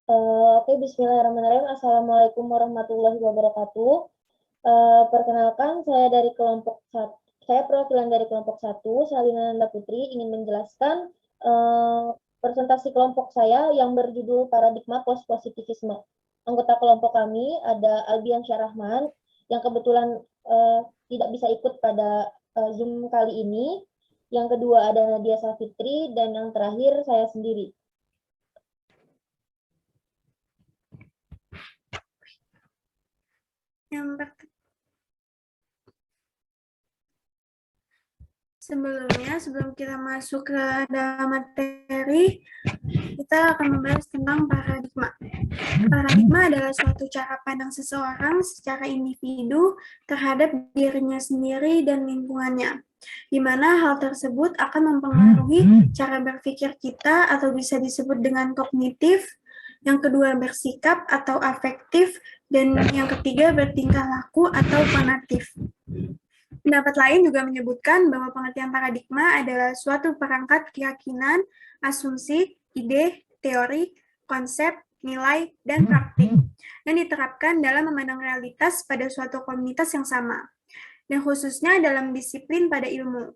Oke, Bismillahirrahmanirrahim. Assalamualaikum warahmatullahi wabarakatuh. Perkenalkan, saya perwakilan dari kelompok satu, Salina Nanda Putri, ingin menjelaskan presentasi kelompok saya yang berjudul Paradigma Post-Positivisme. Anggota kelompok kami ada Albian Syarahman, yang kebetulan tidak bisa ikut pada Zoom kali ini. Yang kedua ada Nadia Safitri, dan yang terakhir saya sendiri. Sebelum kita masuk ke dalam materi, kita akan membahas tentang paradigma. Paradigma adalah suatu cara pandang seseorang secara individu terhadap dirinya sendiri dan lingkungannya, di mana hal tersebut akan mempengaruhi cara berpikir kita atau bisa disebut dengan kognitif, yang kedua bersikap atau afektif, dan yang ketiga bertingkah laku atau konatif. Pendapat lain juga menyebutkan bahwa pengertian paradigma adalah suatu perangkat keyakinan, asumsi, ide, teori, konsep, nilai, dan praktik yang diterapkan dalam memandang realitas pada suatu komunitas yang sama, dan khususnya dalam disiplin pada ilmu.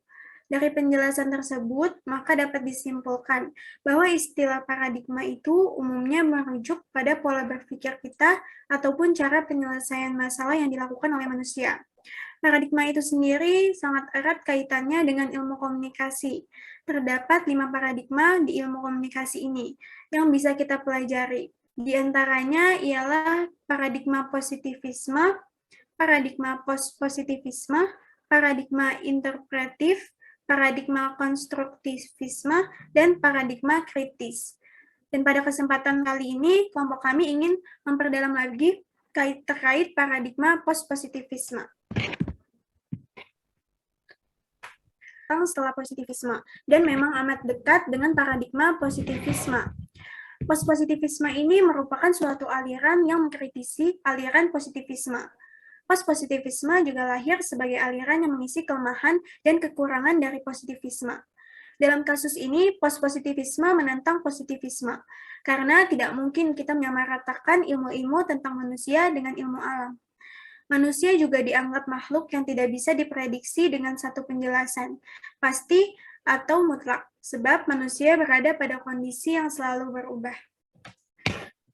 Dari penjelasan tersebut, maka dapat disimpulkan bahwa istilah paradigma itu umumnya merujuk pada pola berpikir kita ataupun cara penyelesaian masalah yang dilakukan oleh manusia. Paradigma itu sendiri sangat erat kaitannya dengan ilmu komunikasi. Terdapat 5 paradigma di ilmu komunikasi ini yang bisa kita pelajari. Di antaranya ialah paradigma positivisme, paradigma post-positivisme, paradigma interpretif, paradigma konstruktivisme, dan paradigma kritis. Dan pada kesempatan kali ini, kelompok kami ingin memperdalam lagi terkait paradigma post-positivisme. Setelah positivisme, dan memang amat dekat dengan paradigma positivisme. Post-positivisme ini merupakan suatu aliran yang mengkritisi aliran positivisme. Post-positivisme juga lahir sebagai aliran yang mengisi kelemahan dan kekurangan dari positivisme. Dalam kasus ini, post-positivisme menentang positivisme, karena tidak mungkin kita menyamaratakan ilmu-ilmu tentang manusia dengan ilmu alam. Manusia juga dianggap makhluk yang tidak bisa diprediksi dengan satu penjelasan, pasti atau mutlak, sebab manusia berada pada kondisi yang selalu berubah.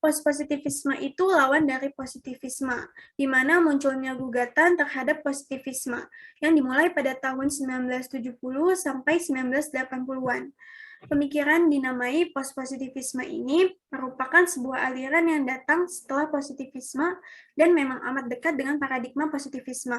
Post-positivisme itu lawan dari positivisme, di mana munculnya gugatan terhadap positivisme, yang dimulai pada tahun 1970 sampai 1980-an. Pemikiran dinamai post-positivisme ini merupakan sebuah aliran yang datang setelah positivisme dan memang amat dekat dengan paradigma positivisme.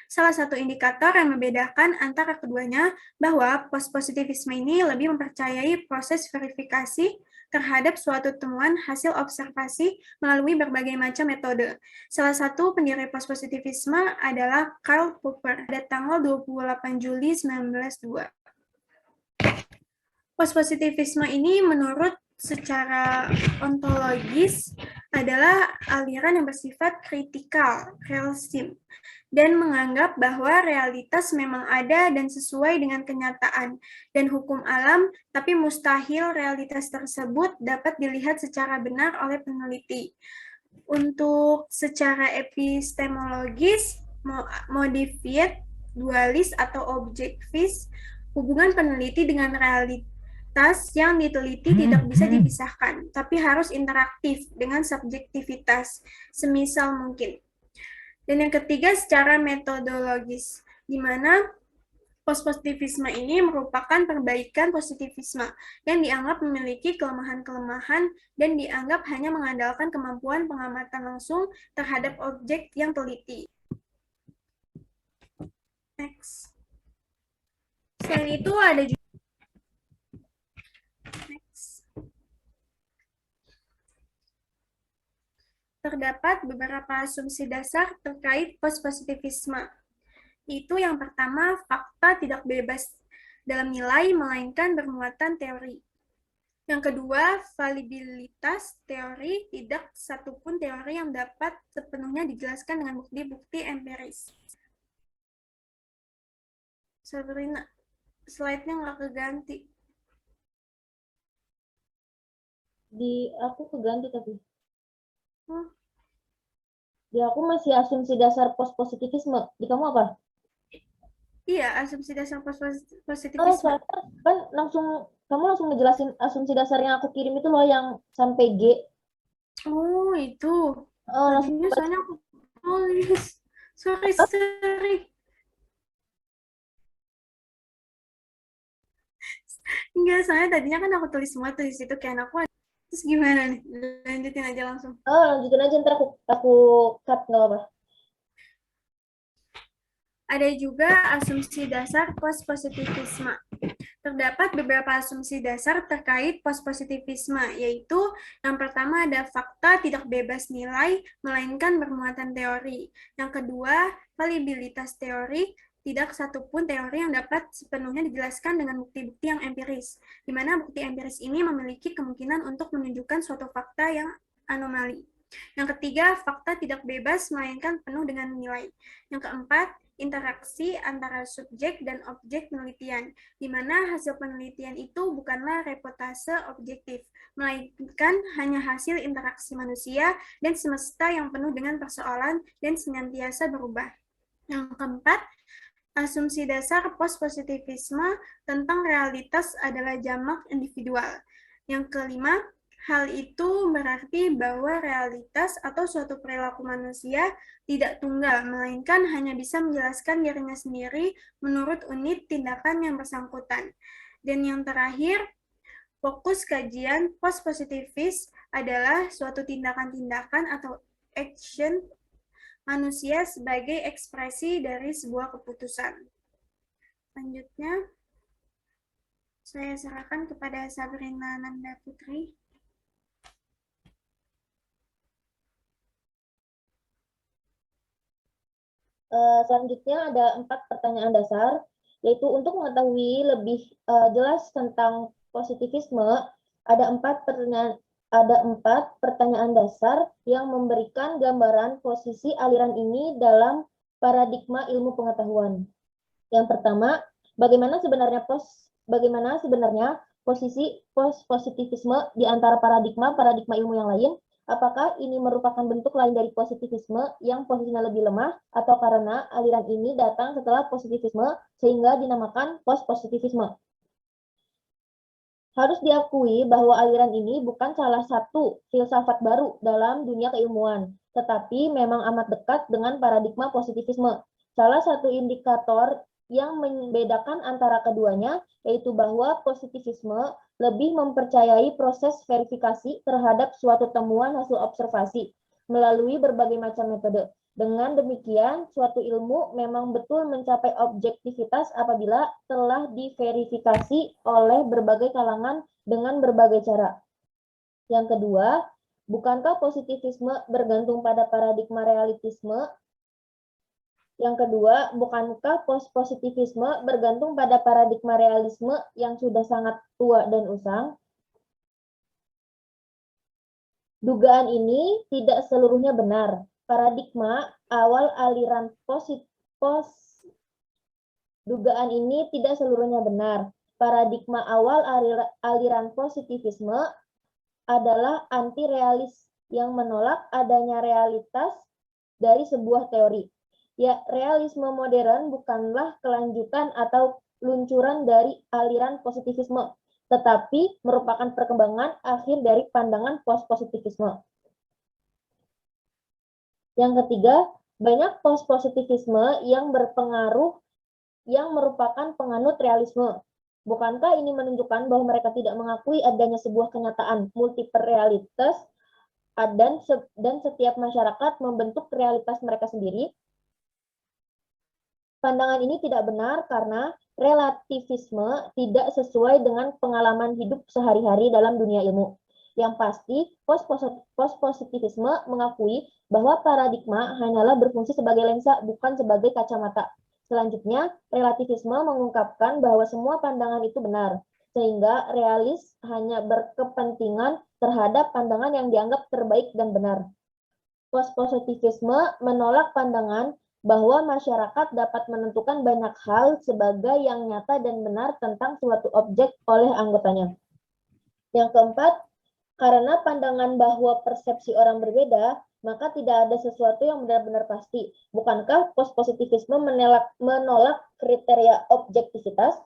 Salah satu indikator yang membedakan antara keduanya bahwa post-positivisme ini lebih mempercayai proses verifikasi terhadap suatu temuan hasil observasi melalui berbagai macam metode. Salah satu pendiri post-positivisme adalah Karl Popper pada tanggal 28 Juli 1902. Post-positivisme ini menurut secara ontologis adalah aliran yang bersifat kritikal, realism, dan menganggap bahwa realitas memang ada dan sesuai dengan kenyataan dan hukum alam, tapi mustahil realitas tersebut dapat dilihat secara benar oleh peneliti. Untuk secara epistemologis, modified, dualis, atau objektivis, hubungan peneliti dengan realitas yang diteliti tidak bisa dipisahkan, tapi harus interaktif dengan subjektivitas, semisal mungkin. Dan yang ketiga, secara metodologis, di mana post-positivisme ini merupakan perbaikan positivisme yang dianggap memiliki kelemahan-kelemahan dan dianggap hanya mengandalkan kemampuan pengamatan langsung terhadap objek yang teliti. Next. Selain itu ada juga terdapat beberapa asumsi dasar terkait post-positivisme. Itu yang pertama, fakta tidak bebas dalam nilai, melainkan bermuatan teori. Yang kedua, validitas teori, tidak satupun teori yang dapat sepenuhnya dijelaskan dengan bukti-bukti empiris. Sabrina, slide-nya nggak keganti. Di aku keganti tapi. Oh, Di aku masih asumsi dasar positivisme. Di kamu apa? iya, asumsi dasar Oh, positivisme. soalnya kan kamu langsung ngejelasin asumsi dasar yang aku kirim itu loh yang sampai G. Oh, itu. Oh, langsung Tadinya baca. soalnya aku tulis. Sorry, sorry. Enggak, soalnya tadinya kan aku tulis semua tulis itu kayak aku. Terus gimana nih? Lanjutin aja langsung. Oh, lanjutin aja ntar aku cut nggak apa-apa. Ada juga asumsi dasar post-positivisme. Terdapat beberapa asumsi dasar terkait post-positivisme, yaitu yang pertama ada fakta tidak bebas nilai, melainkan bermuatan teori. Yang kedua, validitas teori, tidak satupun teori yang dapat sepenuhnya dijelaskan dengan bukti-bukti yang empiris, di mana bukti empiris ini memiliki kemungkinan untuk menunjukkan suatu fakta yang anomali. Yang ketiga, fakta tidak bebas, melainkan penuh dengan nilai. Yang keempat, interaksi antara subjek dan objek penelitian, di mana hasil penelitian itu bukanlah reputase objektif, melainkan hanya hasil interaksi manusia dan semesta yang penuh dengan persoalan dan senantiasa berubah. Yang keempat, asumsi dasar post-positivisme tentang realitas adalah jamak individual. Yang kelima, hal itu berarti bahwa realitas atau suatu perilaku manusia tidak tunggal, melainkan hanya bisa menjelaskan dirinya sendiri menurut unit tindakan yang bersangkutan. Dan yang terakhir, fokus kajian post-positivis adalah suatu tindakan-tindakan atau action manusia sebagai ekspresi dari sebuah keputusan. Selanjutnya, saya serahkan kepada Sabrina Nanda Putri. Selanjutnya ada 4 pertanyaan dasar, yaitu untuk mengetahui lebih jelas tentang positivisme, ada empat pertanyaan dasar yang memberikan gambaran posisi aliran ini dalam paradigma ilmu pengetahuan. Yang pertama, bagaimana sebenarnya posisi positivisme di antara paradigma ilmu yang lain? Apakah ini merupakan bentuk lain dari positivisme yang posisinya lebih lemah, atau karena aliran ini datang setelah positivisme sehingga dinamakan post-positivisme? Harus diakui bahwa aliran ini bukan salah satu filsafat baru dalam dunia keilmuan, tetapi memang amat dekat dengan paradigma positivisme. Salah satu indikator yang membedakan antara keduanya yaitu bahwa positivisme lebih mempercayai proses verifikasi terhadap suatu temuan hasil observasi melalui berbagai macam metode. Dengan demikian, suatu ilmu memang betul mencapai objektivitas apabila telah diverifikasi oleh berbagai kalangan dengan berbagai cara. Yang kedua, bukankah positivisme bergantung pada paradigma realistisme? Yang kedua, bukankah positivisme bergantung pada paradigma realisme yang sudah sangat tua dan usang? Dugaan ini tidak seluruhnya benar. Paradigma awal aliran Dugaan ini tidak seluruhnya benar. Paradigma awal aliran positivisme adalah anti-realis yang menolak adanya realitas dari sebuah teori. Ya, realisme modern bukanlah kelanjutan atau luncuran dari aliran positivisme, tetapi merupakan perkembangan akhir dari pandangan post-positivisme. Yang ketiga, banyak post-positivisme yang berpengaruh yang merupakan penganut realisme. Bukankah ini menunjukkan bahwa mereka tidak mengakui adanya sebuah kenyataan multiple realitas dan setiap masyarakat membentuk realitas mereka sendiri? Pandangan ini tidak benar karena relativisme tidak sesuai dengan pengalaman hidup sehari-hari dalam dunia ilmu. Yang pasti, post-positivisme mengakui bahwa paradigma hanyalah berfungsi sebagai lensa, bukan sebagai kacamata. Selanjutnya, relativisme mengungkapkan bahwa semua pandangan itu benar, sehingga realis hanya berkepentingan terhadap pandangan yang dianggap terbaik dan benar. Post-positivisme menolak pandangan bahwa masyarakat dapat menentukan banyak hal sebagai yang nyata dan benar tentang suatu objek oleh anggotanya. Yang keempat, Karena pandangan bahwa persepsi orang berbeda, maka tidak ada sesuatu yang benar-benar pasti. Bukankah pospositivisme menolak kriteria objektivitas?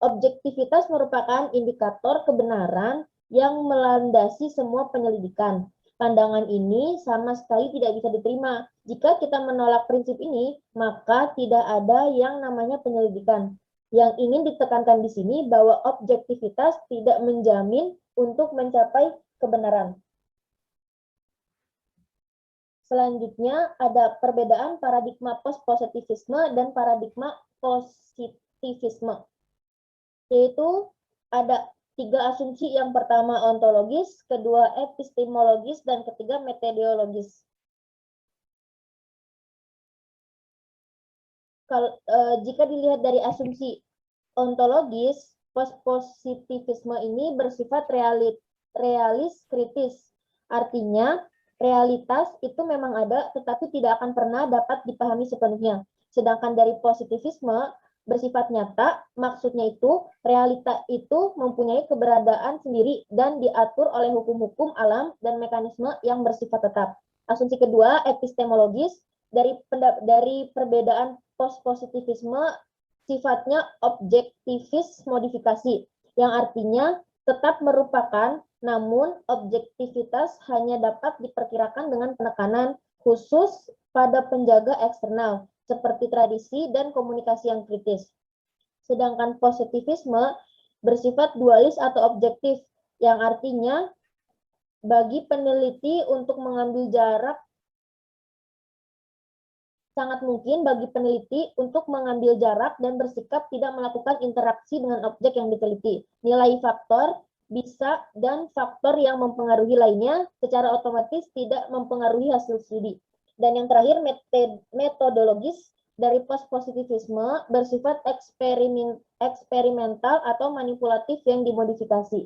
Objektivitas merupakan indikator kebenaran yang melandasi semua penyelidikan. Pandangan ini sama sekali tidak bisa diterima. Jika kita menolak prinsip ini, maka tidak ada yang namanya penyelidikan. Yang ingin ditekankan di sini bahwa objektivitas tidak menjamin untuk mencapai kebenaran. Selanjutnya ada perbedaan paradigma post-positivisme dan paradigma positivisme. Yaitu ada 3 asumsi, yang pertama ontologis, kedua epistemologis, dan ketiga metodologis. Jika dilihat dari asumsi ontologis, pospositivisme ini bersifat realis kritis. Artinya, realitas itu memang ada, tetapi tidak akan pernah dapat dipahami sepenuhnya. Sedangkan dari positivisme bersifat nyata, maksudnya itu realita itu mempunyai keberadaan sendiri dan diatur oleh hukum-hukum alam dan mekanisme yang bersifat tetap. Asumsi kedua, epistemologis, dari perbedaan post-positivisme sifatnya objektivis modifikasi, yang artinya tetap merupakan, namun objektivitas hanya dapat diperkirakan dengan penekanan khusus pada penjaga eksternal, seperti tradisi dan komunikasi yang kritis. Sedangkan positivisme bersifat dualis atau objektif, yang artinya bagi peneliti untuk mengambil jarak, sangat mungkin bagi peneliti untuk mengambil jarak dan bersikap tidak melakukan interaksi dengan objek yang diteliti. Nilai faktor bisa dan faktor yang mempengaruhi lainnya secara otomatis tidak mempengaruhi hasil studi. Dan yang terakhir, metodologis dari post-positivisme bersifat eksperimental atau manipulatif yang dimodifikasi.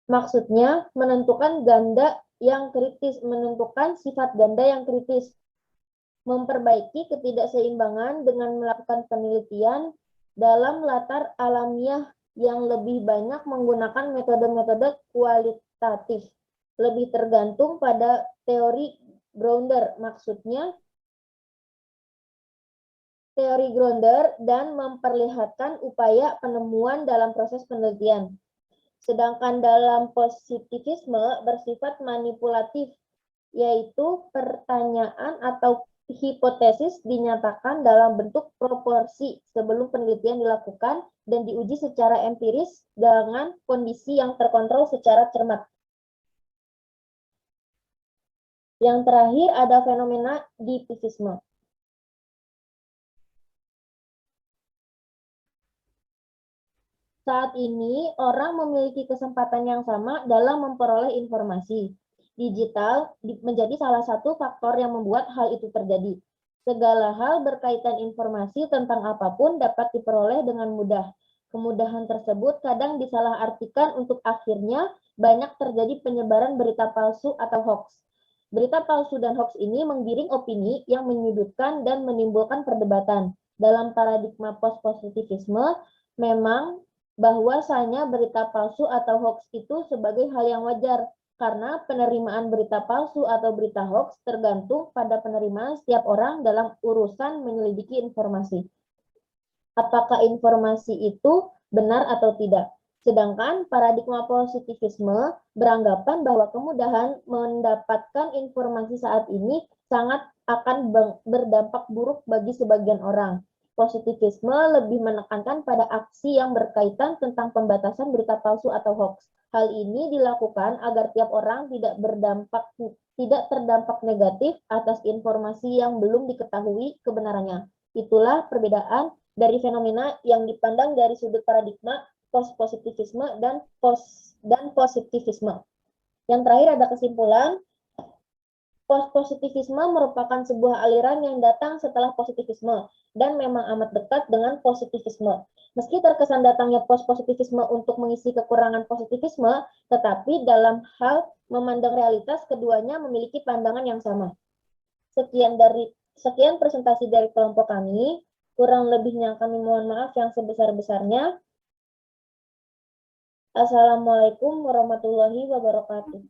Maksudnya menentukan sifat ganda yang kritis, memperbaiki ketidakseimbangan dengan melakukan penelitian dalam latar alamiah yang lebih banyak menggunakan metode-metode kualitatif, lebih tergantung pada teori Grounder, maksudnya teori Grounder, dan memperlihatkan upaya penemuan dalam proses penelitian. Sedangkan dalam positivisme bersifat manipulatif, yaitu pertanyaan atau hipotesis dinyatakan dalam bentuk proporsi sebelum penelitian dilakukan dan diuji secara empiris dengan kondisi yang terkontrol secara cermat. Yang terakhir ada fenomena diffusisme. Saat ini, orang memiliki kesempatan yang sama dalam memperoleh informasi. Digital menjadi salah satu faktor yang membuat hal itu terjadi. Segala hal berkaitan informasi tentang apapun dapat diperoleh dengan mudah. Kemudahan tersebut kadang disalahartikan untuk akhirnya banyak terjadi penyebaran berita palsu atau hoax. Berita palsu dan hoax ini menggiring opini yang menyudutkan dan menimbulkan perdebatan. Dalam paradigma post-positivisme, memang bahwasanya berita palsu atau hoax itu sebagai hal yang wajar, karena penerimaan berita palsu atau berita hoax tergantung pada penerimaan setiap orang dalam urusan menyelidiki informasi. Apakah informasi itu benar atau tidak? Sedangkan paradigma positivisme beranggapan bahwa kemudahan mendapatkan informasi saat ini sangat akan berdampak buruk bagi sebagian orang. Positivisme lebih menekankan pada aksi yang berkaitan tentang pembatasan berita palsu atau hoax. Hal ini dilakukan agar tiap orang tidak terdampak negatif atas informasi yang belum diketahui kebenarannya. Itulah perbedaan dari fenomena yang dipandang dari sudut paradigma post-positivisme dan positivisme. Yang terakhir ada kesimpulan. Post-positivisme merupakan sebuah aliran yang datang setelah positivisme dan memang amat dekat dengan positivisme. Meski terkesan datangnya post-positivisme untuk mengisi kekurangan positivisme, tetapi dalam hal memandang realitas keduanya memiliki pandangan yang sama. Sekian presentasi dari kelompok kami. Kurang lebihnya kami mohon maaf yang sebesar-besarnya. Assalamualaikum warahmatullahi wabarakatuh.